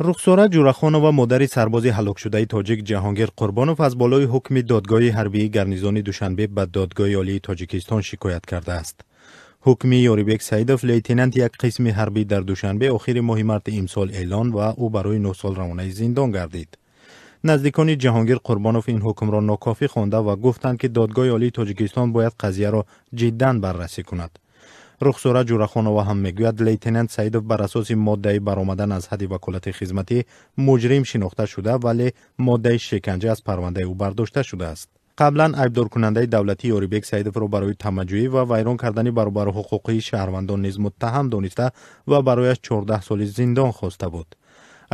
рухсора ҷурахонова модари сарбози ҳалокшудаи тоҷик ҷаҳонгир қурбонов аз болои ҳукми додгоҳи ҳарбии гарнизони душанбе ба додгоҳи олии тоҷикистон шикоят кардааст. ҳукми Ёрибек Саидов, лейтенанти як қисми ҳарбӣ дар Душанбе, охири моҳи марти имсол эълон ва ӯ барои 9 сол равонаи зиндон гардид. наздикони ҷаҳонгир Қурбонов ин ҳукмро нокофӣ хонда ва гуфтанд, ки додгоҳи олии Тоҷикистон бояд қазияро ҷиддан баррасӣ кунад. рухсора ҷурахонова ҳам мегӯяд, лейтенант Саидов бар асоси моддаи баромадан аз ҳадди ваколати хизматӣ муҷрим шинохта шуда, вале моддаи шиканҷа аз парвандаи ӯ бардошта шудааст. қаблан айбдоркунандаи давлатӣ Ёрибек Саидовро барои тамаҷҷӯӣ ва вайрон кардани баробарҳуқуқии шаҳрвандон низ муттаҳам дониста ва барояш 14 соли зиндон хоста буд.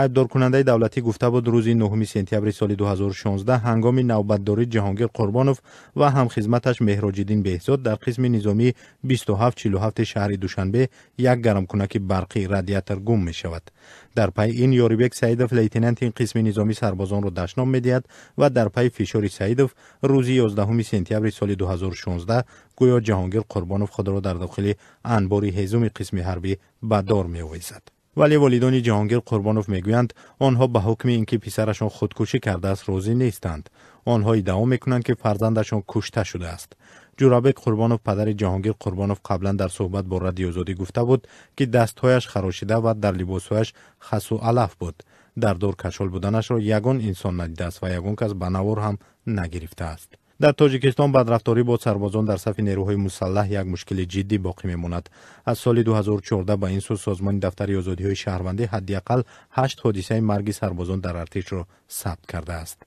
айбдоркунандаи давлатӣ гуфта буд, рӯзи 9 сентябри соли 2016 ҳангоми навбатдорӣ Ҷаҳонгир Қурбонов ва ҳамхизматаш Меҳроҷиддин Беҳзод дар қисми низомии 2747 шаҳри Душанбе як гармкунаки барқӣ радиатор гум мешавад. дар пай ин Ёрибек Саидов, лейтенанти ин қисми низоми сарбозонро даштном медиҳад ва дар пай фишори Саидов рӯзи 11 сентябри соли 2016 гӯё Ҷаҳонгир Қурбонов худро дар дохили анбори ҳезуми қисми ҳарбӣ ба дор меовезад. вале волидони Ҷаҳонгир Қурбонов мегӯянд, онҳо ба ҳукми ин ки писарашон худкушӣ кардааст розӣ нестанд. онҳо иддао мекунанд, ки фарзандашон кушта шудааст. ҷурабек Қурбонов, падари Ҷаҳонгир Қурбонов, қаблан дар суҳбат бо Радиои Озодӣ гуфта буд, ки дастҳояш харошида ва дар либосҳояш хасу алаф буд. дар дур кашол буданашро ягон инсон надидааст ва ягон кас ба навор ҳам нагирифтааст. дар Тоҷикистон бадрафторӣ бо сарбозон дар сафи нерӯҳои мусаллаҳ як мушкили ҷиддӣ боқӣ мемонад. аз соли 2014 ба ин сӯ созмони дафтари озодиҳои шаҳрвандӣ ҳадди ақал 8 ҳодисаи марги сарбозон дар артишро сабт кардааст.